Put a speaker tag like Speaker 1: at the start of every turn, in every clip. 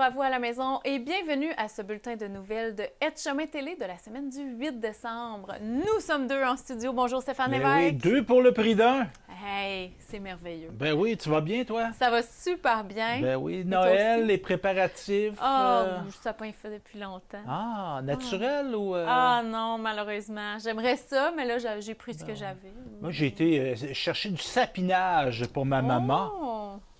Speaker 1: à vous à la maison et bienvenue à ce bulletin de nouvelles de Etchemin Télé de la semaine du 8 décembre. Nous sommes deux en studio. Bonjour Stéphane
Speaker 2: Ben
Speaker 1: Lévesque.
Speaker 2: oui, 2 pour le prix d'un.
Speaker 1: Hey, c'est merveilleux.
Speaker 2: Ben oui, tu vas bien, toi?
Speaker 1: Ça va super bien.
Speaker 2: Ben oui,
Speaker 1: toi
Speaker 2: Noël,
Speaker 1: aussi?
Speaker 2: les préparatifs.
Speaker 1: Le sapin est fait depuis longtemps.
Speaker 2: Ah, naturel ou...
Speaker 1: Ah non, malheureusement. J'aimerais ça, mais là, j'ai pris ce que j'avais.
Speaker 2: Moi, j'ai été chercher du sapinage pour ma maman.
Speaker 1: Oh,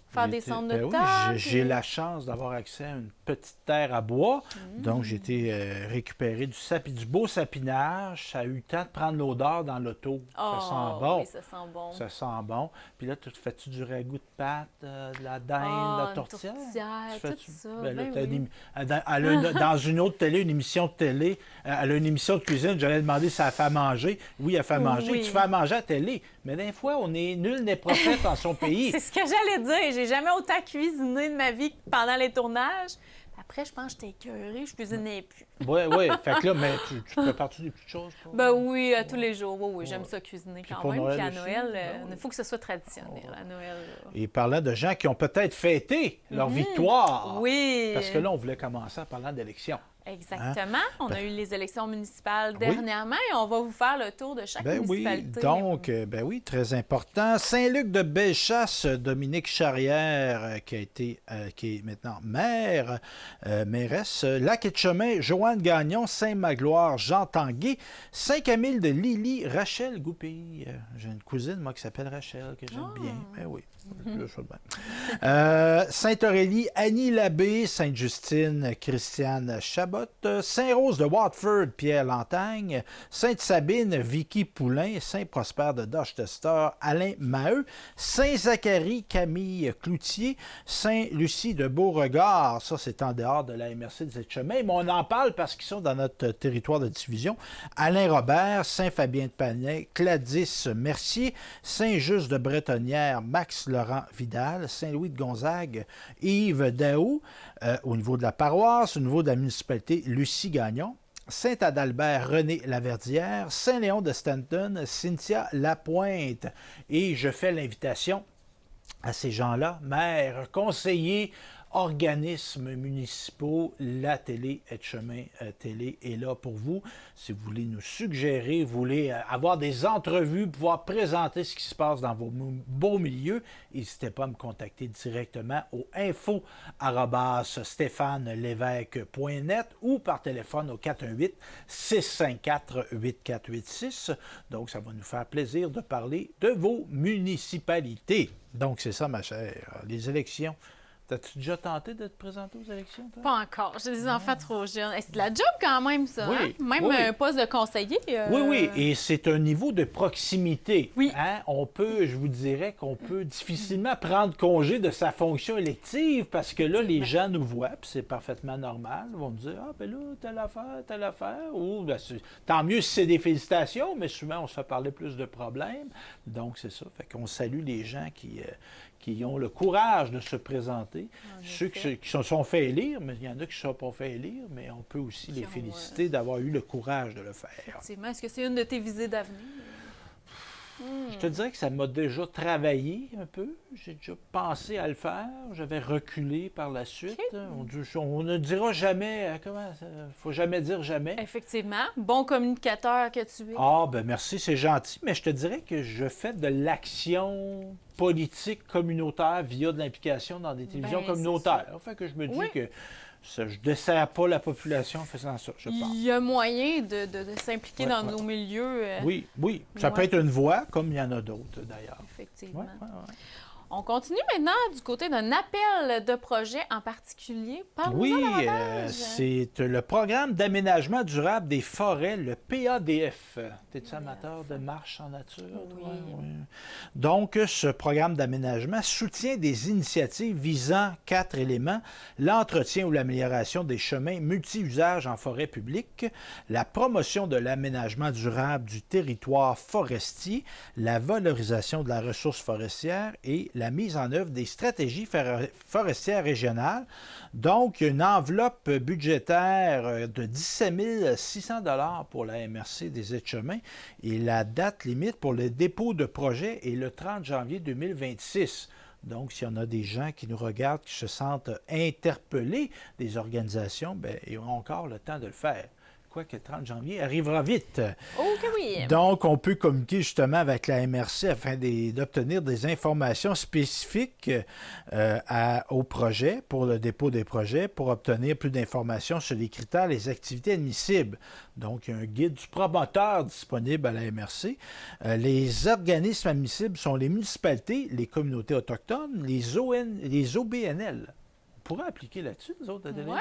Speaker 1: faire des centres de
Speaker 2: Ben oui,
Speaker 1: table.
Speaker 2: j'ai la chance d'avoir accès à une petite terre à bois. Donc, j'ai été récupérer du beau sapinage. Ça a eu le temps de prendre l'odeur dans l'auto. Ça sent bon.
Speaker 1: Oui, ça sent bon.
Speaker 2: Ça sent bon. Puis là, tu fais-tu du ragoût de pâte, de la dinde, de la tourtière?
Speaker 1: Tout ça.
Speaker 2: Ben là,
Speaker 1: Ben
Speaker 2: t'as
Speaker 1: oui.
Speaker 2: dans une autre télé, une émission de télé, elle a une émission de cuisine, j'allais demander si elle fait à manger. Oui, elle fait à manger.
Speaker 1: Oui.
Speaker 2: Tu fais à manger à la télé. Mais des fois, nul n'est prophète en son pays.
Speaker 1: C'est ce que j'allais dire. J'ai jamais autant cuisiné de ma vie que pendant les tournages. Après, je pense que j'étais écœurée, je cuisinais plus.
Speaker 2: Oui, oui. Fait que là, mais tu prépares-tu des petites choses? Toi?
Speaker 1: Ben oui, tous les jours. Oui, j'aime ça cuisiner
Speaker 2: Puis
Speaker 1: quand
Speaker 2: pour
Speaker 1: même.
Speaker 2: Noël
Speaker 1: Puis à
Speaker 2: aussi?
Speaker 1: Noël,
Speaker 2: Ah
Speaker 1: il faut que ce soit traditionnel. À Noël. Là.
Speaker 2: Et parlant de gens qui ont peut-être fêté leur victoire.
Speaker 1: Oui.
Speaker 2: Parce que là, on voulait commencer en parlant d'élections.
Speaker 1: Exactement. On a eu les élections municipales
Speaker 2: Oui.
Speaker 1: dernièrement et on va vous faire le tour de chaque municipalité.
Speaker 2: Oui, donc, ben oui, très important. Saint-Luc de Bellechasse, Dominique Charrière, qui est maintenant mairesse. Lac-Etchemin, Joanne Gagnon, Saint-Magloire, Jean Tanguay, Saint-Camille de Lily, Rachel Goupil. J'ai une cousine, moi, qui s'appelle Rachel, que j'aime bien. Ben oui. Sainte-Aurélie, Annie Labbé, Sainte-Justine, Christiane Chabot, Saint-Rose de Watford, Pierre Lantagne, Sainte-Sabine, Vicky Poulain, Saint-Prosper de Dorchester, Alain Maheu, Saint-Zacharie, Camille Cloutier, Saint-Lucie de Beauregard, ça c'est en dehors de la MRC des Etchemins, mais on en parle parce qu'ils sont dans notre territoire de diffusion, Alain Robert, Saint-Fabien de Panay, Gladys Mercier, Saint-Just de Bretonnière, Max Laurent Vidal, Saint-Louis de Gonzague, Yves Daou, au niveau de la paroisse, au niveau de la municipalité, Lucie Gagnon, Saint-Adalbert, René Laverdière, Saint-Léon de Stanton, Cynthia Lapointe. Et je fais l'invitation à ces gens-là, maires, conseillers, organismes municipaux, la télé Etchemin Télé est là pour vous. Si vous voulez nous suggérer, vous voulez avoir des entrevues, pouvoir présenter ce qui se passe dans vos beaux milieux, n'hésitez pas à me contacter directement au info@stéphanelevesque.net ou par téléphone au 418-654-8486. Donc, ça va nous faire plaisir de parler de vos municipalités. Donc, c'est ça, ma chère. Les élections. T'as-tu déjà tenté de te présenter aux élections, toi?
Speaker 1: Pas encore. J'ai des enfants trop jeunes. C'est de la job quand même, ça.
Speaker 2: Oui,
Speaker 1: Hein? Même
Speaker 2: oui.
Speaker 1: un poste de conseiller.
Speaker 2: Oui, et c'est un niveau de proximité.
Speaker 1: Oui.
Speaker 2: Hein? Je vous dirais qu'on peut difficilement prendre congé de sa fonction élective parce que là, les gens nous voient, puis c'est parfaitement normal. Ils vont me dire, ah, ben là, telle affaire. Ou, ben, tant mieux si c'est des félicitations, mais souvent, on se fait parler plus de problèmes. Donc, c'est ça. Fait qu'on salue les gens qui ont le courage de se présenter. Ceux qui se sont fait élire, mais il y en a qui ne se sont pas fait élire, mais on peut aussi les féliciter d'avoir eu le courage de le faire.
Speaker 1: Effectivement. Est-ce que c'est une de tes visées d'avenir?
Speaker 2: Je te dirais que ça m'a déjà travaillé un peu. J'ai déjà pensé à le faire. J'avais reculé par la suite. On ne dira jamais... faut jamais dire jamais.
Speaker 1: Effectivement. Bon communicateur que tu es.
Speaker 2: Ah, ben merci, c'est gentil. Mais je te dirais que je fais de l'action politique communautaire via de l'implication dans des télévisions communautaires. Fait que je me dis que je ne desserre pas la population en faisant ça, je pense.
Speaker 1: Il y a moyen de s'impliquer dans nos milieux.
Speaker 2: Oui. Ça peut être une voie, comme il y en a d'autres, d'ailleurs.
Speaker 1: Effectivement.
Speaker 2: Ouais.
Speaker 1: On continue maintenant du côté d'un appel de projet en particulier. Parlons-en davantage.
Speaker 2: C'est le programme d'aménagement durable des forêts, le PADF. T'es-tu amateur de marche en nature?
Speaker 1: Oui.
Speaker 2: Toi? Oui. Donc, ce programme d'aménagement soutient des initiatives visant 4 éléments: l'entretien ou l'amélioration des chemins multi-usages en forêt publique, la promotion de l'aménagement durable du territoire forestier, la valorisation de la ressource forestière et la mise en œuvre des stratégies forestières régionales. Donc, une enveloppe budgétaire de 17 600 $ pour la MRC des Etchemins et la date limite pour le dépôt de projet est le 30 janvier 2026. Donc, s'il y en a des gens qui nous regardent, qui se sentent interpellés, des organisations, bien, ils ont encore le temps de le faire. Quoique le 30 janvier arrivera vite.
Speaker 1: Oh que oui!
Speaker 2: Donc, on peut communiquer justement avec la MRC afin d'obtenir des informations spécifiques au projet, pour le dépôt des projets, pour obtenir plus d'informations sur les critères, les activités admissibles. Donc, il y a un guide du promoteur disponible à la MRC. Les organismes admissibles sont les municipalités, les communautés autochtones, les OBNL. On pourrait appliquer là-dessus, nous autres, Adélaïde?
Speaker 1: Ouais.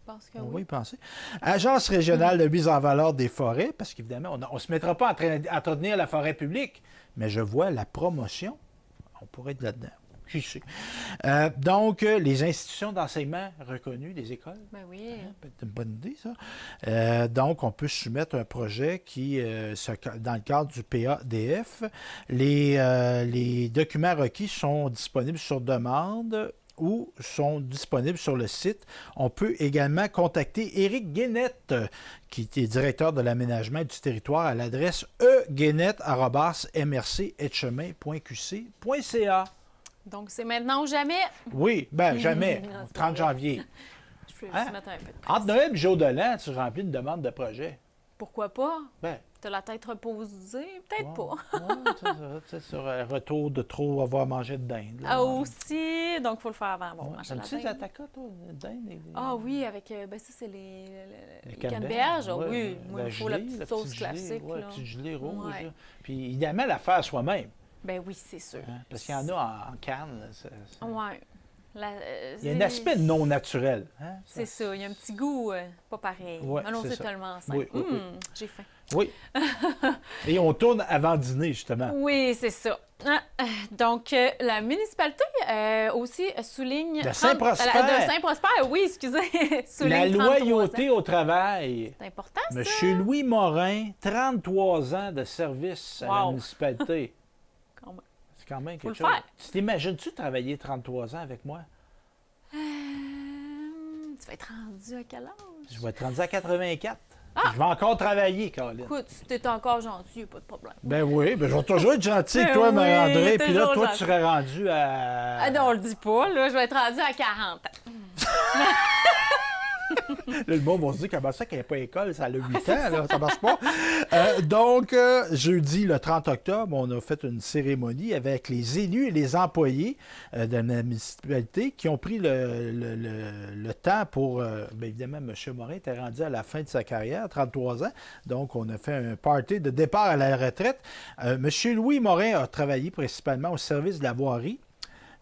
Speaker 1: Je pense que
Speaker 2: On va
Speaker 1: oui.
Speaker 2: y penser. Agence régionale de mise en valeur des forêts, parce qu'évidemment, on ne se mettra pas à entretenir la forêt publique, mais je vois la promotion. On pourrait être là-dedans. Qui sait? Donc, les institutions d'enseignement reconnues, les écoles.
Speaker 1: Ben oui.
Speaker 2: C'est une bonne idée, ça. Donc, on peut soumettre un projet qui, dans le cadre du PADF, les documents requis sont disponibles sur demande ou sont disponibles sur le site. On peut également contacter Éric Guénette, qui est directeur de l'aménagement du territoire, à l'adresse eguénette@mrc-etchemin.qc.ca.
Speaker 1: Donc, c'est maintenant ou jamais.
Speaker 2: Oui, bien jamais. 30 janvier.
Speaker 1: Je peux
Speaker 2: Hein?
Speaker 1: juste mettre un peu de
Speaker 2: Entre Noël et Jour de l'An, tu remplis une demande de projet.
Speaker 1: Pourquoi pas?
Speaker 2: Ben,
Speaker 1: T'as la tête reposée? Peut-être
Speaker 2: ouais,
Speaker 1: pas.
Speaker 2: ouais, sur un retour de trop avoir mangé de dinde. Là.
Speaker 1: Ah, aussi. Donc, il faut le faire avant. Bon,
Speaker 2: Ouais.
Speaker 1: manger la
Speaker 2: T'aimes-tu les
Speaker 1: dinde.
Speaker 2: atacas, toi, de dinde?
Speaker 1: Ah oui, avec. Ben, ça, c'est les
Speaker 2: canneberges.
Speaker 1: canneberges. Ah
Speaker 2: Ouais,
Speaker 1: oui, moi, il me faut la
Speaker 2: gelée,
Speaker 1: petite sauce
Speaker 2: petite gelée,
Speaker 1: classique.
Speaker 2: ouais,
Speaker 1: là.
Speaker 2: petite gelée rouge.
Speaker 1: Ouais.
Speaker 2: Là. Puis, idéalement, la faire soi-même.
Speaker 1: Ben oui, c'est sûr.
Speaker 2: Hein, parce qu'il y en a en canne. Là,
Speaker 1: Ouais.
Speaker 2: Il y a un aspect non naturel. Hein,
Speaker 1: C'est ça. Il y a un petit goût pas pareil.
Speaker 2: Ouais,
Speaker 1: Ah non,
Speaker 2: c'est
Speaker 1: c'est
Speaker 2: ça.
Speaker 1: tellement simple.
Speaker 2: Oui, oui, oui.
Speaker 1: J'ai faim.
Speaker 2: Oui. Et on tourne avant dîner, justement.
Speaker 1: Oui, c'est ça. Donc, la municipalité aussi souligne...
Speaker 2: De Saint-Prosper.
Speaker 1: De Saint-Prosper, oui, excusez. Souligne
Speaker 2: La
Speaker 1: 33
Speaker 2: loyauté
Speaker 1: ans.
Speaker 2: au travail.
Speaker 1: C'est important, ça.
Speaker 2: Monsieur Louis Morin, 33 ans de service à la
Speaker 1: Wow.
Speaker 2: municipalité.
Speaker 1: Quand même.
Speaker 2: C'est quand même
Speaker 1: Faut
Speaker 2: quelque
Speaker 1: le
Speaker 2: chose.
Speaker 1: faire.
Speaker 2: Tu t'imagines-tu travailler 33 ans avec moi?
Speaker 1: Tu vas être rendu à quel âge?
Speaker 2: Je vais être rendu à 84.
Speaker 1: Ah!
Speaker 2: Je vais encore travailler, Caroline.
Speaker 1: Écoute, si t'es encore gentil, y a pas de problème.
Speaker 2: Ben oui, ben je vais toujours être gentil avec
Speaker 1: Ben
Speaker 2: toi,
Speaker 1: oui,
Speaker 2: Marie-André. Puis là,
Speaker 1: toujours
Speaker 2: toi,
Speaker 1: gentil.
Speaker 2: tu serais rendu à...
Speaker 1: Ah non, on le dit pas, là. Je vais être rendu à 40 ans.
Speaker 2: Là, le monde va se dire comment ça qu'elle n'a pas école, ça a 8 ans, là, ça marche pas. Donc, jeudi, le 30 octobre, on a fait une cérémonie avec les élus et les employés de la municipalité qui ont pris le temps pour... bien évidemment, M. Morin était rendu à la fin de sa carrière, 33 ans. Donc, on a fait un party de départ à la retraite. M. Louis Morin a travaillé principalement au service de la voirie.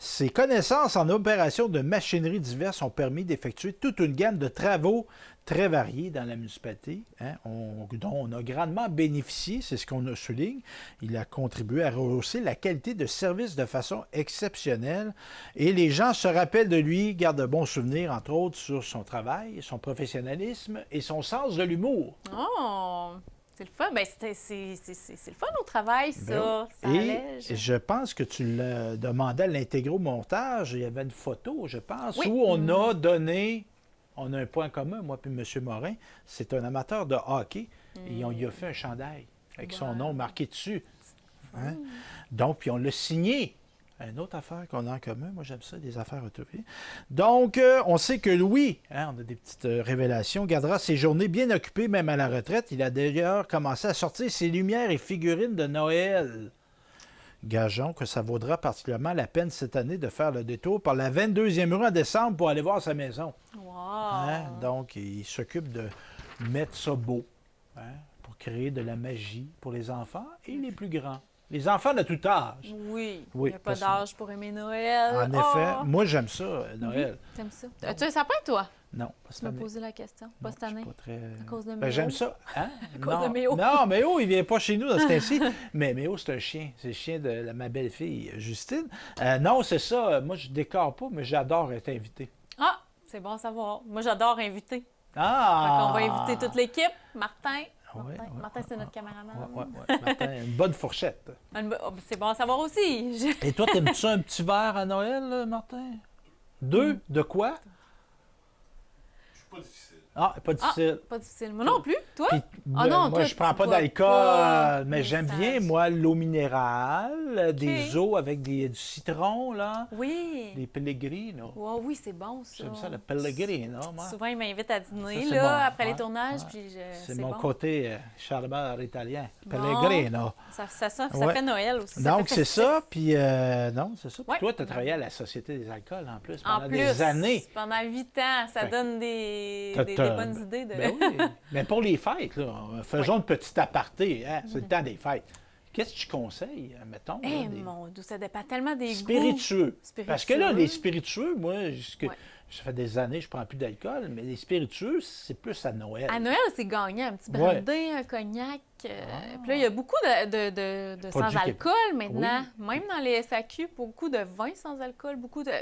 Speaker 2: Ses connaissances en opération de machinerie diverses ont permis d'effectuer toute une gamme de travaux très variés dans la municipalité, hein, dont on a grandement bénéficié, c'est ce qu'on souligne. Il a contribué à rehausser la qualité de service de façon exceptionnelle et les gens se rappellent de lui, gardent de bons souvenirs, entre autres, sur son travail, son professionnalisme et son sens de l'humour.
Speaker 1: Oh! C'est le fun. Ben, c'est le fun au travail, ça.
Speaker 2: Ben
Speaker 1: Ça
Speaker 2: oui.
Speaker 1: allège.
Speaker 2: Et je pense que tu l'as demandé à l'intégrer au montage. Il y avait une photo, je pense,
Speaker 1: Oui.
Speaker 2: où on a donné... On a un point commun, moi et M. Morin. C'est un amateur de hockey. Et on lui a fait un chandail avec son
Speaker 1: Wow.
Speaker 2: nom marqué dessus. Hein? Donc, puis on l'a signé. Une autre affaire qu'on a en commun, moi j'aime ça, des affaires autorisées. Donc, on sait que Louis, hein, on a des petites révélations, gardera ses journées bien occupées, même à la retraite. Il a d'ailleurs commencé à sortir ses lumières et figurines de Noël. Gageons que ça vaudra particulièrement la peine cette année de faire le détour par la 22e rue en décembre pour aller voir sa maison.
Speaker 1: Wow!
Speaker 2: Hein? Donc, il s'occupe de mettre ça beau, hein, pour créer de la magie pour les enfants et les plus grands. Les enfants de tout âge.
Speaker 1: Oui.
Speaker 2: Oui,
Speaker 1: Il n'y a pas
Speaker 2: parce que-
Speaker 1: d'âge pour aimer Noël.
Speaker 2: En effet,
Speaker 1: Oh!
Speaker 2: moi j'aime ça, Noël.
Speaker 1: T'aimes ça? As-tu un sapin, toi?
Speaker 2: Non, pas
Speaker 1: Tu
Speaker 2: cette
Speaker 1: m'as
Speaker 2: année.
Speaker 1: posé la question.
Speaker 2: Non,
Speaker 1: Pas cette
Speaker 2: je suis
Speaker 1: année.
Speaker 2: pas très...
Speaker 1: À cause de
Speaker 2: Ben,
Speaker 1: Méo?
Speaker 2: j'aime ça. Hein?
Speaker 1: cause
Speaker 2: non.
Speaker 1: de Méo.
Speaker 2: Non, Méo, il vient pas chez nous dans ce temps-ci. Mais Méo, c'est un chien. C'est le chien de ma belle-fille, Justine. Non, c'est ça. Moi, je décore pas, mais j'adore être invité.
Speaker 1: Ah! C'est bon à savoir. Moi, j'adore inviter.
Speaker 2: Ah!
Speaker 1: On va inviter toute l'équipe. Martin.
Speaker 2: Ouais,
Speaker 1: Martin,
Speaker 2: ouais,
Speaker 1: Martin, c'est notre caméraman.
Speaker 2: Ouais. Martin, une bonne fourchette.
Speaker 1: C'est bon à savoir aussi.
Speaker 2: Et toi, t'aimes-tu un petit verre à Noël, Martin? 2? De quoi?
Speaker 3: Je suis pas difficile.
Speaker 2: Ah, pas difficile.
Speaker 1: Pas difficile. Moi non plus. Toi?
Speaker 2: Puis,
Speaker 1: Ah non,
Speaker 2: moi,
Speaker 1: toi,
Speaker 2: je prends
Speaker 1: tu
Speaker 2: pas
Speaker 1: bois
Speaker 2: d'alcool,
Speaker 1: pas
Speaker 2: mais
Speaker 1: des
Speaker 2: j'aime
Speaker 1: sages.
Speaker 2: bien, moi, l'eau minérale, des eaux avec du citron, là,
Speaker 1: Oui.
Speaker 2: des Pellegrino.
Speaker 1: Ouais, oui, c'est bon, ça.
Speaker 2: J'aime ça, le Pellegrino, moi.
Speaker 1: Souvent, ils m'invitent à dîner,
Speaker 2: Ça, c'est
Speaker 1: là,
Speaker 2: bon.
Speaker 1: après les
Speaker 2: Ouais,
Speaker 1: tournages,
Speaker 2: ouais.
Speaker 1: puis
Speaker 2: C'est
Speaker 1: c'est
Speaker 2: mon
Speaker 1: bon.
Speaker 2: côté charbeur italien.
Speaker 1: Bon.
Speaker 2: Pellegrino.
Speaker 1: Ça
Speaker 2: Ouais.
Speaker 1: fait Noël aussi.
Speaker 2: Donc,
Speaker 1: fait
Speaker 2: c'est
Speaker 1: festif.
Speaker 2: ça. Puis, non, c'est ça. Puis
Speaker 1: Ouais.
Speaker 2: toi, tu as travaillé à la Société des alcools, en plus,
Speaker 1: En
Speaker 2: pendant
Speaker 1: plus,
Speaker 2: des années.
Speaker 1: pendant 8 ans, ça
Speaker 2: Fait que
Speaker 1: donne des bonnes idées.
Speaker 2: Ben oui. Mais pour les fêtes, là, faisons une petite aparté. Hein? C'est le temps des fêtes. Qu'est-ce que tu conseilles, mettons?
Speaker 1: Eh
Speaker 2: là, des
Speaker 1: mon Dieu, ça dépend tellement des goûts.
Speaker 2: spiritueux. Parce que là,
Speaker 1: Spiritueux.
Speaker 2: les spiritueux, moi,
Speaker 1: Ouais.
Speaker 2: ça fait des années que je ne prends plus d'alcool, mais les spiritueux, c'est plus à Noël.
Speaker 1: À Noël, c'est gagnant. Un petit
Speaker 2: Ouais.
Speaker 1: brandy, un cognac. Puis là, il y a beaucoup de
Speaker 2: Produits
Speaker 1: sans-alcool maintenant. Même dans les SAQ, beaucoup de vins sans alcool.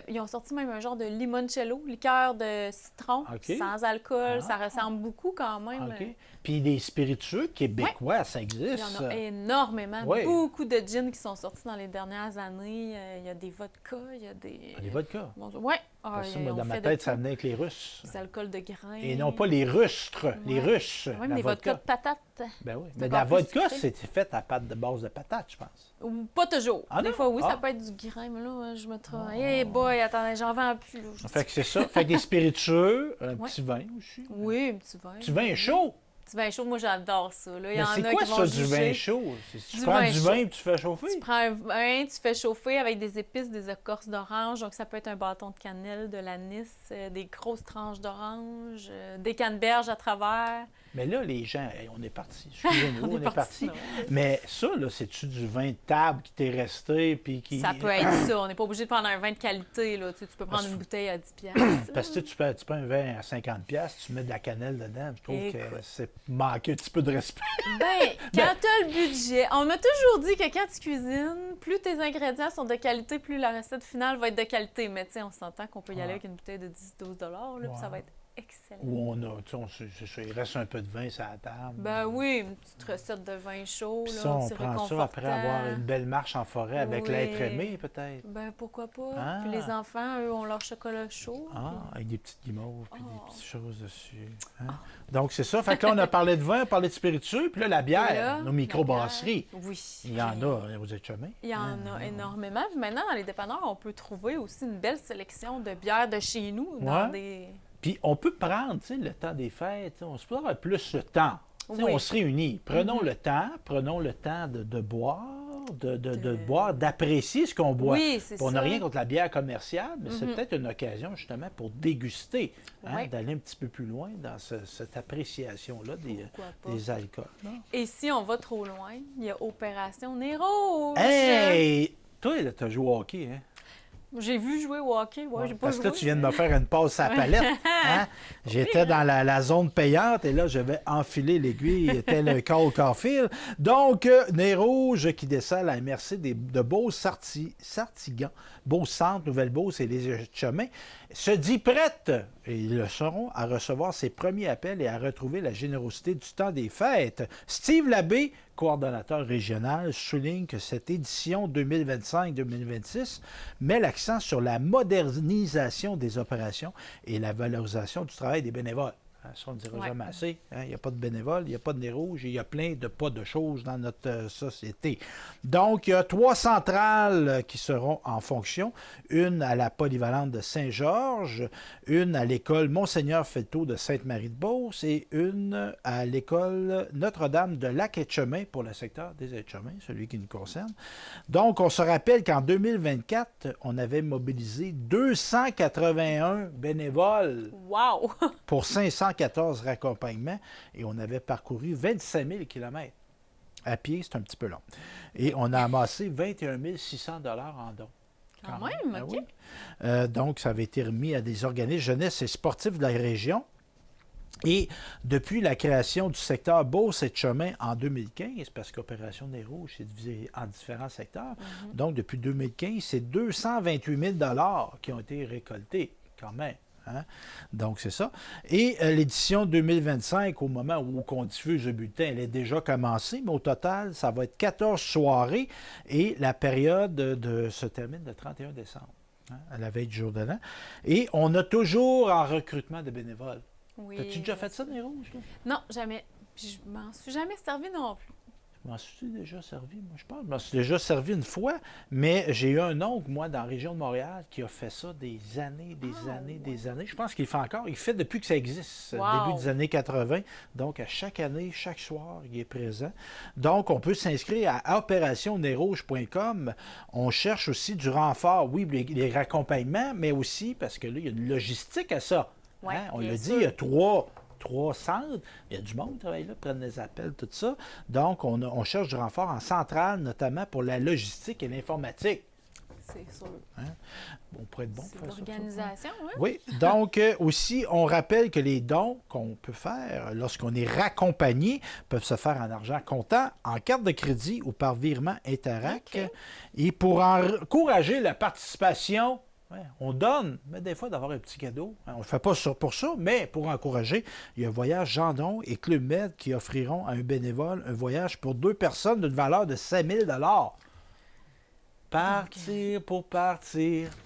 Speaker 1: Ils ont sorti même un genre de limoncello, liqueur de citron,
Speaker 2: OK.
Speaker 1: sans alcool.
Speaker 2: Ah.
Speaker 1: Ça ressemble beaucoup quand même.
Speaker 2: OK. Puis les spiritueux québécois, ça
Speaker 1: Il y
Speaker 2: existe.
Speaker 1: en a énormément.
Speaker 2: Ouais.
Speaker 1: Beaucoup de gins qui sont sortis dans les dernières années. Il y a des vodkas, il y a des...
Speaker 2: Ah, les vodkas.
Speaker 1: Oui.
Speaker 2: Parce que moi, dans ma tête, ça venait avec les Russes.
Speaker 1: Des alcools de grains.
Speaker 2: Et non pas les Rustres, les
Speaker 1: Ouais.
Speaker 2: Russes.
Speaker 1: Même
Speaker 2: la
Speaker 1: des vodkas de patates.
Speaker 2: Ben oui.
Speaker 1: C'est
Speaker 2: Mais
Speaker 1: encore
Speaker 2: la
Speaker 1: plus
Speaker 2: vodka,
Speaker 1: sucré.
Speaker 2: c'était fait à pâte de base de patates, je pense.
Speaker 1: Ou pas toujours.
Speaker 2: Ah
Speaker 1: Des
Speaker 2: non?
Speaker 1: fois, oui, ça
Speaker 2: Ah.
Speaker 1: peut être du grain, mais là, je me trompe. Hey boy, attendez, j'en vends plus. Là.
Speaker 2: Fait que c'est ça. Fait que des spiritueux, un
Speaker 1: Ouais.
Speaker 2: petit vin aussi.
Speaker 1: Oui, un petit vin.
Speaker 2: Du vin chaud.
Speaker 1: Petit vin chaud, moi, j'adore ça. Là. Il y
Speaker 2: Mais
Speaker 1: en
Speaker 2: c'est
Speaker 1: a
Speaker 2: quoi
Speaker 1: qui vont
Speaker 2: ça, du vin
Speaker 1: juger.
Speaker 2: chaud? Tu
Speaker 1: Du
Speaker 2: prends
Speaker 1: vin
Speaker 2: du
Speaker 1: chaud.
Speaker 2: vin et tu fais chauffer?
Speaker 1: Tu prends un vin, tu fais chauffer avec des épices, des écorces d'orange. Donc, ça peut être un bâton de cannelle, de l'anis, des grosses tranches d'orange, des canneberges à travers.
Speaker 2: Mais là, les gens, hey, on est parti. Excusez-nous, on est parti.
Speaker 1: là.
Speaker 2: Mais ça, là, c'est-tu du vin de table qui t'est resté? Puis qui...
Speaker 1: Ça peut être ça. On n'est pas obligé de prendre un vin de qualité. Là. Tu peux prendre une bouteille à 10 piastres.
Speaker 2: Parce que tu prends un vin à 50$, tu mets de la cannelle dedans. Je trouve que
Speaker 1: Écoute.
Speaker 2: c'est manquer un petit peu de respect.
Speaker 1: Ben, quand t'as le budget, on m'a toujours dit que quand tu cuisines, plus tes ingrédients sont de qualité, plus la recette finale va être de qualité. Mais tu sais, on s'entend qu'on peut y aller
Speaker 2: Ouais.
Speaker 1: avec une bouteille de 10-12 $, là, puis ça va être excellent.
Speaker 2: Où on a, tu sais, c'est ça, il reste un peu de vin sur la table.
Speaker 1: Ben oui, une petite recette de vin chaud,
Speaker 2: Puis
Speaker 1: là,
Speaker 2: ça, on
Speaker 1: c'est
Speaker 2: prend ça après
Speaker 1: réconfortant.
Speaker 2: avoir une belle marche en forêt avec
Speaker 1: Oui.
Speaker 2: l'être aimé, peut-être.
Speaker 1: Ben pourquoi pas.
Speaker 2: Ah.
Speaker 1: Puis les enfants, eux, ont leur chocolat chaud.
Speaker 2: Ah, avec des petites guimauves puis
Speaker 1: Oh.
Speaker 2: des petites choses dessus. Hein? Donc, c'est ça. Fait que là, on a parlé de vin, on a parlé de spiritueux, puis là, la bière,
Speaker 1: Puis là,
Speaker 2: nos
Speaker 1: la
Speaker 2: microbrasseries.
Speaker 1: bière, oui.
Speaker 2: Il y en a, vous êtes chumés.
Speaker 1: Il y en a énormément. Puis maintenant, dans les dépanneurs, on peut trouver aussi une belle sélection de bières de chez nous dans
Speaker 2: Ouais.
Speaker 1: des...
Speaker 2: Puis on peut prendre, tu sais, le temps des fêtes, tu sais, on se peut avoir plus le temps. Tu sais,
Speaker 1: Oui.
Speaker 2: on se réunit. Prenons le temps de boire, de boire, d'apprécier ce qu'on boit.
Speaker 1: Oui, c'est
Speaker 2: Puis on n'a
Speaker 1: ça.
Speaker 2: rien contre la bière commerciale, mais c'est peut-être une occasion justement pour déguster, hein,
Speaker 1: Ouais.
Speaker 2: d'aller un petit peu plus loin dans cette appréciation-là
Speaker 1: Pourquoi pas.
Speaker 2: des alcools.
Speaker 1: Et si on va trop loin, il y a Opération Nez Rouge.
Speaker 2: Hey! Toi, là, t'as joué au hockey, hein?
Speaker 1: J'ai vu jouer au hockey. Ouais, j'ai pas
Speaker 2: Parce que
Speaker 1: joué.
Speaker 2: là, tu viens de me faire une passe à la palette. Hein? J'étais dans la zone payante et là, je vais enfiler l'aiguille tel un Cole Caulfield. Donc, Nez Rouge qui descend à la MRC de Beauce-Sartigan, Beauce-Centre, Nouvelle-Beauce et les Chemins, se dit prête, et ils le seront, à recevoir ses premiers appels et à retrouver la générosité du temps des fêtes. Steve Labbé, coordonnateur régional, souligne que cette édition 2025-2026 met l'accent sur la modernisation des opérations et la valorisation du travail des bénévoles. Ça, on ne dira
Speaker 1: Ouais.
Speaker 2: jamais assez. Hein? Il n'y a pas de bénévoles, il n'y a pas de nez rouge, et il y a plein de pas de choses dans notre société. Donc, il y a 3 centrales qui seront en fonction. Une à la polyvalente de Saint-Georges, une à l'école Monseigneur-Felteau de Sainte-Marie-de-Beauce et une à l'école Notre-Dame de Lac-Etchemin pour le secteur des Etchemins, celui qui nous concerne. Donc, on se rappelle qu'en 2024, on avait mobilisé 281 bénévoles
Speaker 1: Wow!
Speaker 2: pour 514 raccompagnements et on avait parcouru 25 000 km. À pied, c'est un petit peu long. Et on a amassé 21 600 $ en dons.
Speaker 1: Quand même,
Speaker 2: Ah
Speaker 1: OK.
Speaker 2: oui. Donc, ça avait été remis à des organismes jeunesse et sportifs de la région. Et depuis la création du secteur Beauce et Chemin en 2015, parce qu'Opération Nez Rouge c'est divisé en différents secteurs, donc depuis 2015, c'est 228 000 $ qui ont été récoltés quand même. Hein? Donc, c'est ça. Et l'édition 2025, au moment où on diffuse le bulletin, elle est déjà commencée, mais au total, ça va être 14 soirées et la période se termine le 31 décembre, hein, à la veille du jour de l'an. Et on a toujours en recrutement de bénévoles.
Speaker 1: Oui.
Speaker 2: T'as-tu déjà fait ça, des rouges? Là?
Speaker 1: Non, jamais. Puis je m'en suis jamais servi non plus.
Speaker 2: Je m'en suis déjà servi, moi, je pense. Je m'en suis déjà servi une fois, mais j'ai eu un oncle, moi, dans la région de Montréal, qui a fait ça des années, des années. Je pense qu'il fait encore. Il fait depuis que ça existe,
Speaker 1: Wow.
Speaker 2: début des années 80. Donc, à chaque année, chaque soir, il est présent. Donc, on peut s'inscrire à opérationnerrouge.com. On cherche aussi du renfort, oui, les raccompagnements, mais aussi, parce que là, il y a une logistique à ça.
Speaker 1: Ouais,
Speaker 2: On
Speaker 1: bien
Speaker 2: l'a dit,
Speaker 1: sûr.
Speaker 2: il y a trois centres. Il y a du monde qui travaille là, prennent les appels, tout ça. Donc, on cherche du renfort en centrale, notamment pour la logistique et l'informatique.
Speaker 1: C'est sûr.
Speaker 2: On pourrait être bon
Speaker 1: C'est
Speaker 2: pour faire ça.
Speaker 1: l'organisation, oui.
Speaker 2: Oui, donc aussi, on rappelle que les dons qu'on peut faire lorsqu'on est raccompagné peuvent se faire en argent comptant, en carte de crédit ou par virement Interac.
Speaker 1: OK.
Speaker 2: Et pour encourager la participation, on donne, mais des fois d'avoir un petit cadeau. On ne fait pas ça pour ça, mais pour encourager, il y a Voyage Gendron et Club Med qui offriront à un bénévole un voyage pour 2 personnes d'une valeur de 5 000 $. Partir,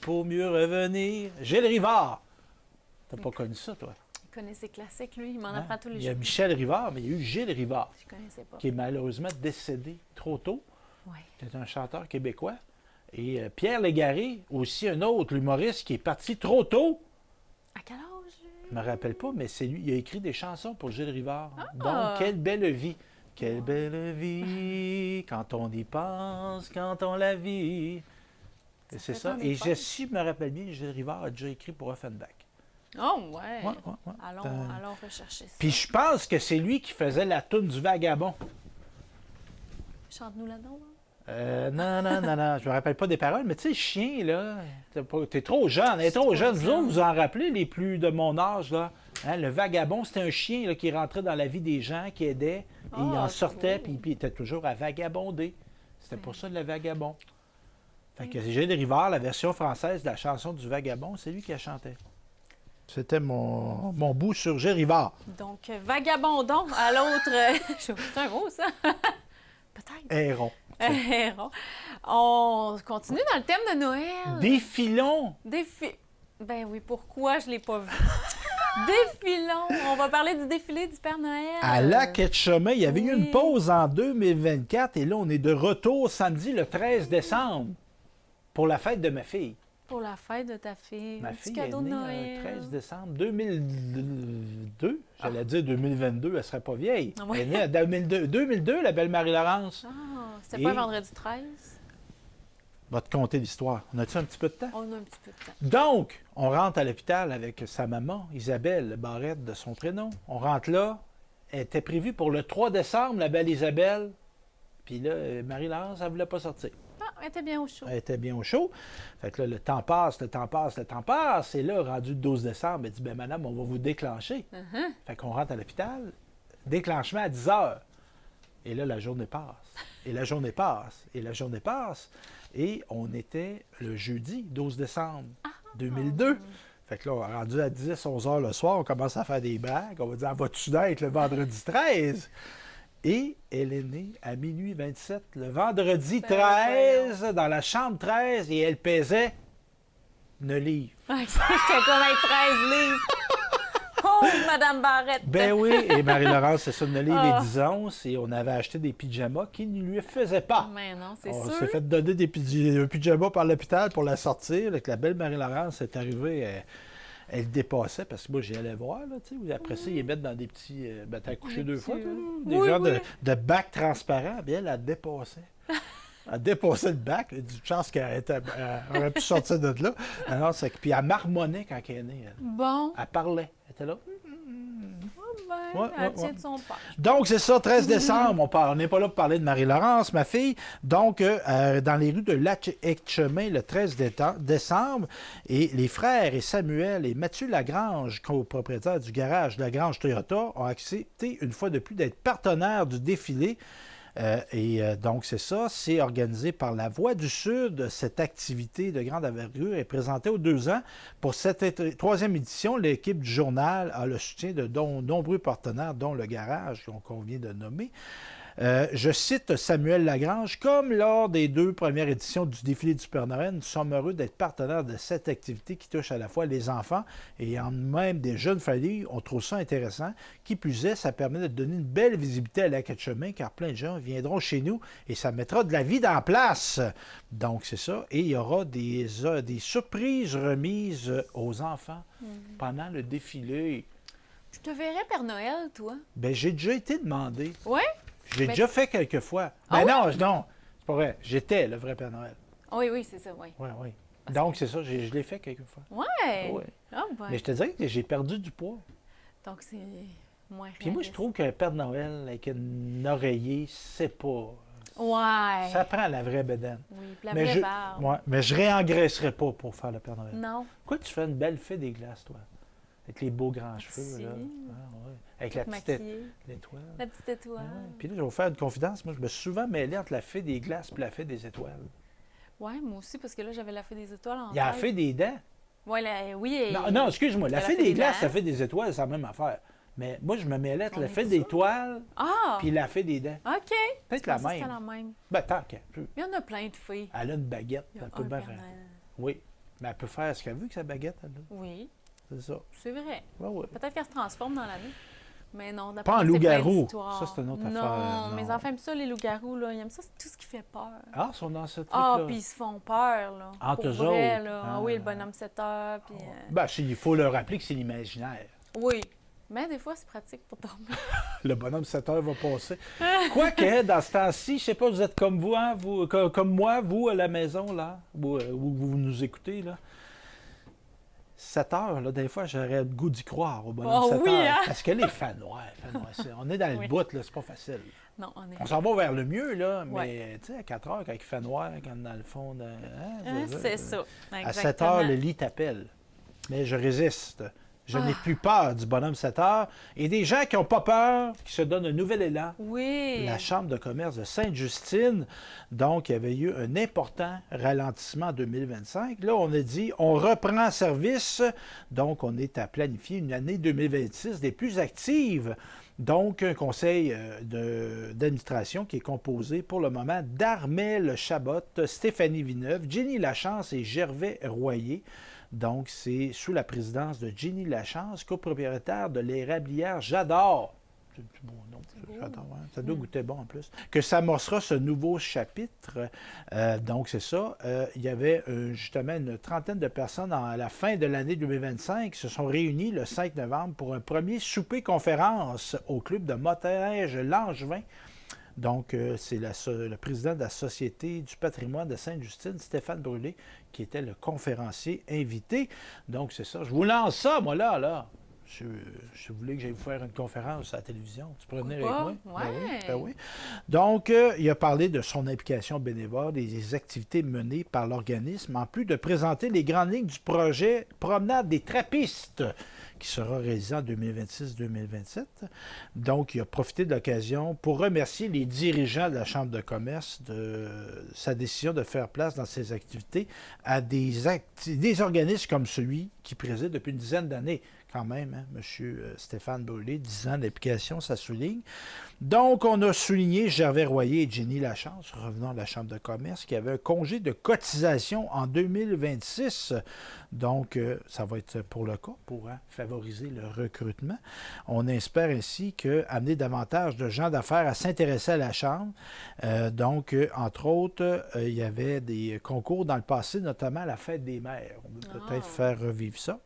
Speaker 2: pour mieux revenir. Gilles Rivard. T'as pas connu ça, toi?
Speaker 1: Il connaît ses classiques, lui. Il m'en
Speaker 2: Hein?
Speaker 1: apprend tous les
Speaker 2: Il y a
Speaker 1: jours.
Speaker 2: Michel Rivard, mais il y a eu Gilles Rivard,
Speaker 1: Je connaissais pas.
Speaker 2: qui est malheureusement décédé trop tôt.
Speaker 1: Ouais.
Speaker 2: C'est un chanteur québécois. Et Pierre Légaré, aussi un autre humoriste qui est parti trop tôt.
Speaker 1: À quel âge?
Speaker 2: Je me rappelle pas, mais c'est lui. Il a écrit des chansons pour Gilles Rivard.
Speaker 1: Ah!
Speaker 2: Donc, quelle belle vie. Quelle belle vie, quand on y pense, quand on la vit. Et c'est
Speaker 1: fait
Speaker 2: ça.
Speaker 1: un
Speaker 2: Et
Speaker 1: effort.
Speaker 2: si je me rappelle bien, Gilles Rivard a déjà écrit pour Offenbach.
Speaker 1: Oh, ouais.
Speaker 2: Ouais.
Speaker 1: Allons rechercher ça.
Speaker 2: Puis je pense que c'est lui qui faisait la toune du Vagabond.
Speaker 1: Chante-nous là-dedans. Hein?
Speaker 2: Non, je me rappelle pas des paroles, mais tu sais, chien, là, t'es trop jeune, elle est trop
Speaker 1: trop
Speaker 2: jeune. Vous
Speaker 1: jeune.
Speaker 2: autres, vous en rappelez, les plus de mon âge, là? Hein, le vagabond, c'était un chien là, qui rentrait dans la vie des gens, qui aidait, et il en sortait,
Speaker 1: cool.
Speaker 2: puis il était toujours à vagabonder. C'était pour ça le vagabond. Fait que Gilles Rivard, la version française de la chanson du vagabond, c'est lui qui a chanté. C'était mon bout sur Gilles Rivard.
Speaker 1: Donc, vagabondons à l'autre. C'est un mot, ça? Peut-être.
Speaker 2: Héron.
Speaker 1: Héron. On continue dans le thème de Noël.
Speaker 2: Défilons!
Speaker 1: Ben oui, pourquoi je ne l'ai pas vu? Défilons! On va parler du défilé du Père Noël.
Speaker 2: À Lac-Etchemin, il y avait eu
Speaker 1: Oui.
Speaker 2: une pause en 2024 et là, on est de retour samedi le 13 décembre pour la fête de ma fille.
Speaker 1: Pour la fête de ta fille.
Speaker 2: Ma
Speaker 1: Un petit
Speaker 2: fille est
Speaker 1: cadeau de
Speaker 2: née
Speaker 1: Noël.
Speaker 2: le 13 décembre 2002. J'allais dire 2022, elle serait pas vieille.
Speaker 1: Ah ouais.
Speaker 2: Elle est née en 2002, la belle Marie-Laurence.
Speaker 1: Ah, c'était
Speaker 2: Et-
Speaker 1: pas vendredi 13?
Speaker 2: Va te conter l'histoire. On a-tu un petit peu de temps?
Speaker 1: On a un petit peu de temps.
Speaker 2: Donc, on rentre à l'hôpital avec sa maman, Isabelle Barrette de son prénom. On rentre là. Elle était prévue pour le 3 décembre, la belle Isabelle. Puis là, Marie-Laurence, elle ne voulait pas sortir.
Speaker 1: Ah, elle était bien au chaud.
Speaker 2: Elle était bien au chaud. Fait que là, le temps passe. Et là, rendu le 12 décembre, elle dit, ben madame, on va vous déclencher.
Speaker 1: Uh-huh.
Speaker 2: Fait qu'on rentre à l'hôpital. Déclenchement à 10 heures. Et là, la journée passe. Et la journée passe. Et la journée passe. Et on était le jeudi 12 décembre 2002. Fait que là, rendu à 10, 11 heures le soir, on commence à faire des blagues. On va dire, vas-tu naître le vendredi 13? Et elle est née à minuit 27, le vendredi
Speaker 1: Ben,
Speaker 2: 13, dans la chambre 13, et elle pesait 9 livres.
Speaker 1: J'étais comme avec 13 livres. Oh, Madame Barrette.
Speaker 2: Ben oui, et Marie-Laurence, c'est ça, 9 livres
Speaker 1: Ah.
Speaker 2: et 10 onces, et on avait acheté des pyjamas qui ne lui faisaient pas.
Speaker 1: Mais non, c'est
Speaker 2: On
Speaker 1: sûr.
Speaker 2: s'est fait donner un pyjama par l'hôpital pour la sortir. Avec la belle Marie-Laurence est arrivée, elle dépassait, parce que moi, j'y allais voir, là, tu sais. Après ça, ils les mettent dans des petits... ben, t'as accouché
Speaker 1: Des
Speaker 2: 2
Speaker 1: petits,
Speaker 2: fois, toi, là?
Speaker 1: oui,
Speaker 2: Des genres
Speaker 1: oui.
Speaker 2: de bacs transparents. Bien, elle dépassait. Elle dépassait le bac. Elle a du chance qu'elle aurait pu sortir de là. Alors, puis elle marmonnait quand elle est née, elle.
Speaker 1: Bon,
Speaker 2: Elle parlait. Elle était là.
Speaker 1: ben,
Speaker 2: Ouais,
Speaker 1: elle
Speaker 2: ouais,
Speaker 1: tient
Speaker 2: ouais.
Speaker 1: de son père.
Speaker 2: Donc, c'est ça, 13 décembre. On n'est pas là pour parler de Marie-Laurence, ma fille. Donc, dans les rues de Lac-Etchemin, le 13 décembre, et les frères et Samuel et Mathieu Lagrange, copropriétaires du garage Lagrange Toyota, ont accepté une fois de plus d'être partenaires du défilé. Donc, c'est ça, c'est organisé par la Voix du Sud. Cette activité de grande envergure est présentée aux 2 ans. Pour cette troisième édition, l'équipe du journal a le soutien de nombreux partenaires, dont le garage qu'on vient de nommer. Je cite Samuel Lagrange. Comme lors des 2 premières éditions du défilé du Père Noël, nous sommes heureux d'être partenaires de cette activité qui touche à la fois les enfants et en même des jeunes familles. On trouve ça intéressant. Qui plus est, ça permet de donner une belle visibilité à la quête chemin car plein de gens viendront chez nous et ça mettra de la vie dans la place. Donc, c'est ça. Et il y aura des surprises remises aux enfants pendant le défilé.
Speaker 1: Je te verrais Père Noël, toi.
Speaker 2: Ben, j'ai déjà été demandé.
Speaker 1: Oui?
Speaker 2: J'ai déjà fait quelques fois.
Speaker 1: Ah
Speaker 2: Ben non, c'est pas vrai. J'étais le vrai Père Noël.
Speaker 1: Oui, c'est ça, oui.
Speaker 2: Oui. Donc, c'est ça, je l'ai fait quelques fois.
Speaker 1: Ouais.
Speaker 2: Oui.
Speaker 1: Ah, ben.
Speaker 2: Mais je te dirais que j'ai perdu du poids.
Speaker 1: Donc, c'est moins
Speaker 2: Puis moi, je trouve qu'un Père Noël avec un oreiller, c'est pas...
Speaker 1: Ouais.
Speaker 2: Ça prend la vraie bedaine.
Speaker 1: Oui, puis la vraie barbe.
Speaker 2: Ouais, mais je réengraisserais pas pour faire le Père Noël.
Speaker 1: Non.
Speaker 2: Pourquoi tu fais une belle fée des glaces, toi? Avec les beaux grands cheveux, là. Avec la petite étoile.
Speaker 1: La petite étoile.
Speaker 2: Ouais. Puis là, je vais vous faire une confidence. Moi, je me suis souvent mêlé entre la fée des glaces et la fée des étoiles.
Speaker 1: Oui, moi aussi, parce que là, j'avais la fée des étoiles en tête.
Speaker 2: Il y a la fée des dents.
Speaker 1: Oui, oui.
Speaker 2: Non, excuse-moi. La fée des glaces,
Speaker 1: dents.
Speaker 2: la fée des étoiles, c'est la même affaire. Mais moi, je me mêlais entre
Speaker 1: On
Speaker 2: la
Speaker 1: est
Speaker 2: fée
Speaker 1: ça?
Speaker 2: des étoiles
Speaker 1: Ah!
Speaker 2: puis la fée des dents.
Speaker 1: OK.
Speaker 2: Peut-être
Speaker 1: Je
Speaker 2: la
Speaker 1: pensais que
Speaker 2: même.
Speaker 1: c'était la même.
Speaker 2: Ben, tant qu'elle peut.
Speaker 1: Il y en a plein de fées.
Speaker 2: Elle a une baguette.
Speaker 1: Il y a
Speaker 2: Elle peut
Speaker 1: un
Speaker 2: bien
Speaker 1: Père
Speaker 2: faire.
Speaker 1: Noël.
Speaker 2: Oui. Mais elle peut faire ce qu'elle veut avec sa baguette, elle. Là.
Speaker 1: Oui,
Speaker 2: C'est ça.
Speaker 1: c'est vrai.
Speaker 2: Ouais, ouais.
Speaker 1: Peut-être qu'elle se transforme dans l'année. Mais non, d'après
Speaker 2: Pas en
Speaker 1: moi, c'est plein
Speaker 2: loup-garou.
Speaker 1: d'histoires.
Speaker 2: Ça, c'est une autre
Speaker 1: non,
Speaker 2: affaire.
Speaker 1: mes
Speaker 2: Non.
Speaker 1: enfants aiment ça, les loups-garous. Là. Ils aiment ça, c'est tout ce qui fait peur.
Speaker 2: Ah, ils sont dans ce truc-là.
Speaker 1: Ah, puis ils se font peur, là.
Speaker 2: Entre
Speaker 1: Pour
Speaker 2: eux
Speaker 1: vrai,
Speaker 2: autres.
Speaker 1: là.
Speaker 2: Ah.
Speaker 1: Ah oui, le bonhomme 7 heures, puis...
Speaker 2: Ben, il faut leur rappeler que c'est l'imaginaire.
Speaker 1: Oui, mais des fois, c'est pratique pour dormir.
Speaker 2: Le bonhomme 7 heures va passer. Quoique, dans ce temps-ci, je sais pas, vous êtes comme vous, hein, comme moi, vous, à la maison, là, où vous nous écoutez, là. 7 heures, là, des fois, j'aurais le goût d'y croire au bonhomme 7
Speaker 1: oui,
Speaker 2: heures.
Speaker 1: hein?
Speaker 2: Parce que les fans noirs, on est dans le
Speaker 1: Oui.
Speaker 2: bout, là, c'est pas facile.
Speaker 1: Non, on est...
Speaker 2: On s'en va vers le mieux, là, mais
Speaker 1: Ouais.
Speaker 2: tu sais, à 4 heures, quand il fait noir, quand dans le fond,
Speaker 1: c'est ça,
Speaker 2: à 7
Speaker 1: exactement.
Speaker 2: heures, le lit t'appelle. Mais je résiste. Je n'ai plus peur du bonhomme 7 heures. Et des gens qui n'ont pas peur, qui se donnent un nouvel élan.
Speaker 1: Oui.
Speaker 2: La Chambre de commerce de Sainte-Justine, donc, il y avait eu un important ralentissement en 2025. Là, on a dit, on reprend service. Donc, on est à planifier une année 2026 des plus actives. Donc, un conseil d'administration qui est composé pour le moment d'Armel Chabot, Stéphanie Villeneuve, Jenny Lachance et Gervais Royer. Donc, c'est sous la présidence de Jenny Lachance, copropriétaire de l'érablière J'adore. C'est le plus beau nom, J'adore. Hein? Ça doit goûter bon en plus. Que s'amorcera ce nouveau chapitre. Donc, c'est ça. Il y avait justement une trentaine de personnes à la fin de l'année 2025 qui se sont réunies le 5 novembre pour un premier souper-conférence au club de motoneige Langevin. Donc, c'est le président de la Société du patrimoine de Sainte-Justine, Stéphane Brûlé, qui était le conférencier invité. Donc, c'est ça. Je vous lance ça, moi, là. Si vous voulez que j'aille vous faire une conférence à la télévision, tu pourrais venir avec moi?
Speaker 1: Ouais.
Speaker 2: Ben oui. Donc, il a parlé de son implication bénévole et des activités menées par l'organisme, en plus de présenter les grandes lignes du projet Promenade des Trappistes, qui sera réalisé en 2026-2027. Donc, il a profité de l'occasion pour remercier les dirigeants de la Chambre de commerce de sa décision de faire place dans ses activités à des organismes comme celui qui préside depuis une dizaine d'années. Quand même, hein, M. Stéphane Brûlé, 10 ans d'implication, ça souligne. Donc, on a souligné Gervais Royer et Jenny Lachance, revenant à la Chambre de commerce, qui avait un congé de cotisation en 2026. Donc, ça va être pour le cas, pour favoriser le recrutement. On espère ainsi amener davantage de gens d'affaires à s'intéresser à la Chambre. Donc, entre autres, il y avait des concours dans le passé, notamment à la Fête des mères. On peut peut-être faire revivre ça.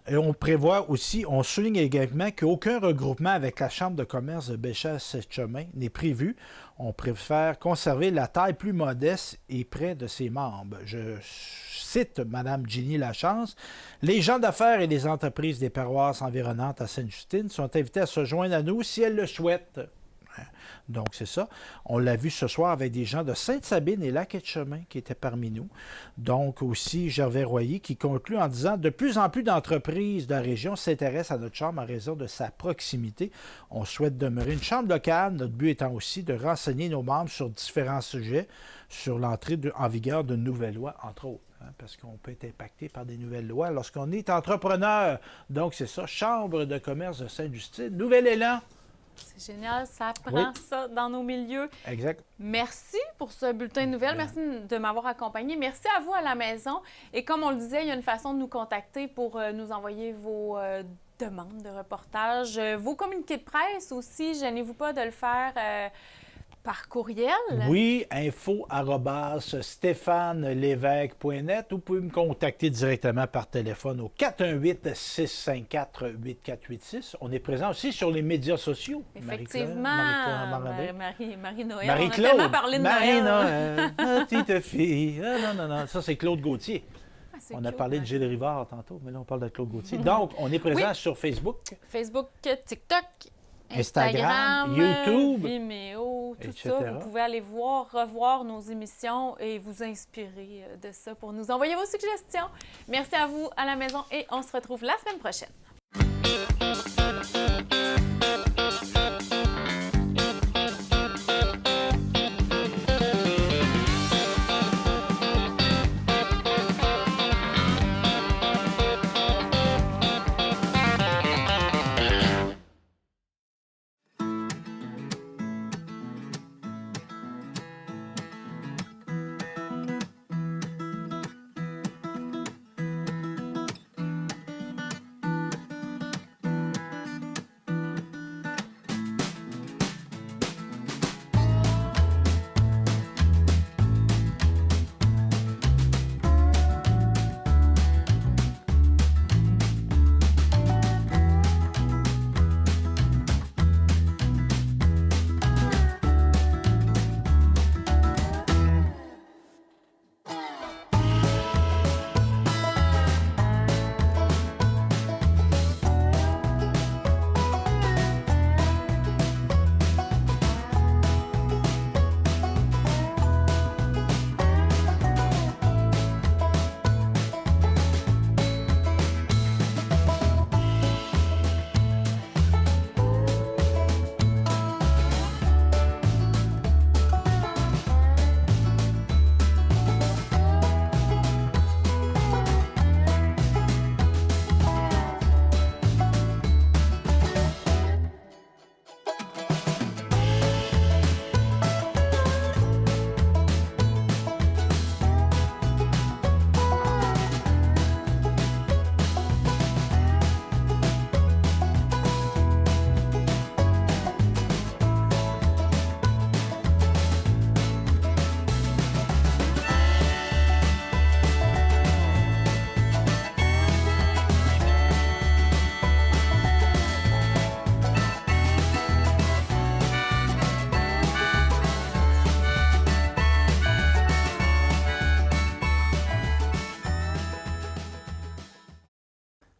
Speaker 2: Et on prévoit aussi, on souligne également qu'aucun regroupement avec la Chambre de commerce de Bellechasse-Chemin n'est prévu. On préfère conserver la taille plus modeste et près de ses membres. Je cite Mme Jenny Lachance. Les gens d'affaires et les entreprises des paroisses environnantes à Sainte-Justine sont invités à se joindre à nous si elles le souhaitent. Donc, c'est ça. On l'a vu ce soir avec des gens de Sainte-Sabine et Lac-Etchemin qui étaient parmi nous. Donc, aussi Gervais Royer qui conclut en disant « De plus en plus d'entreprises de la région s'intéressent à notre chambre en raison de sa proximité. On souhaite demeurer une chambre locale, notre but étant aussi de renseigner nos membres sur différents sujets, sur l'entrée en vigueur de nouvelles lois, entre autres. » Parce qu'on peut être impacté par des nouvelles lois lorsqu'on est entrepreneur. Donc, c'est ça, Chambre de commerce de Sainte-Justine. Nouvel élan.
Speaker 1: C'est génial, ça prend
Speaker 2: Oui.
Speaker 1: ça dans nos milieux.
Speaker 2: Exact.
Speaker 1: Merci pour ce bulletin de nouvelles. Merci de m'avoir accompagné. Merci à vous à la maison. Et comme on le disait, il y a une façon de nous contacter pour nous envoyer vos demandes de reportage, vos communiqués de presse aussi. Gênez-vous pas de le faire par courriel.
Speaker 2: Oui, info@stéphanelevesque.net ou vous pouvez me contacter directement par téléphone au 418-654-8486. On est présent aussi sur les médias sociaux.
Speaker 1: Effectivement.
Speaker 2: Marie-Noël.
Speaker 1: Marie-Noël.
Speaker 2: Marie-Claude.
Speaker 1: On a tellement parlé de Noël.
Speaker 2: Marie-Noël, petite fille. Ah, non. Ça, c'est Claude Gauthier.
Speaker 1: Ah, c'est
Speaker 2: On a
Speaker 1: cute,
Speaker 2: parlé de Gilles Rivard tantôt, mais là, on parle de Claude Gauthier. Donc, on est présent sur Facebook.
Speaker 1: Facebook, TikTok,
Speaker 2: Instagram, YouTube,
Speaker 1: Vimeo, tout
Speaker 2: etc.
Speaker 1: ça. Vous pouvez aller revoir nos émissions et vous inspirer de ça pour nous envoyer vos suggestions. Merci à vous à la maison et on se retrouve la semaine prochaine.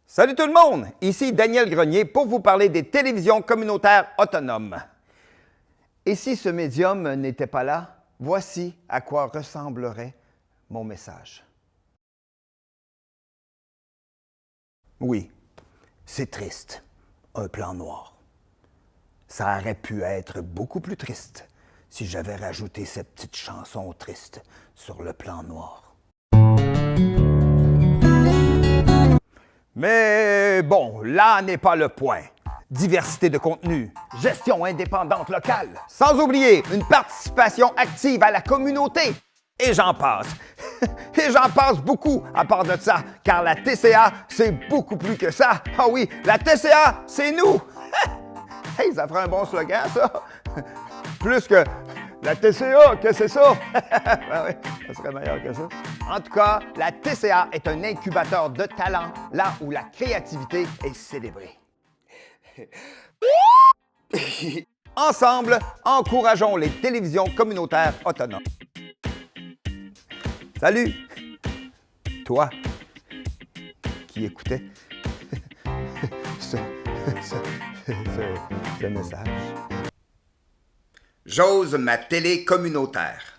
Speaker 3: Salut tout le monde! Ici Daniel Grenier pour vous parler des télévisions communautaires autonomes. Et si ce médium n'était pas là, voici à quoi ressemblerait mon message. Oui, c'est triste, un plan noir. Ça aurait pu être beaucoup plus triste si j'avais rajouté cette petite chanson triste sur le plan noir. Mais bon, là n'est pas le point. Diversité de contenu, gestion indépendante locale, sans oublier une participation active à la communauté. Et j'en passe. Et j'en passe beaucoup à part de ça, car la TCA, c'est beaucoup plus que ça. Ah oui, la TCA, c'est nous. Hey, ça ferait un bon slogan, ça. Plus que la TCA, que c'est ça? Ben oui, ça serait meilleur que ça. En tout cas, la TCA est un incubateur de talent, là où la créativité est célébrée. Ensemble, encourageons les télévisions communautaires autonomes. Salut! Toi qui écoutais ce message. J'ose ma télé communautaire.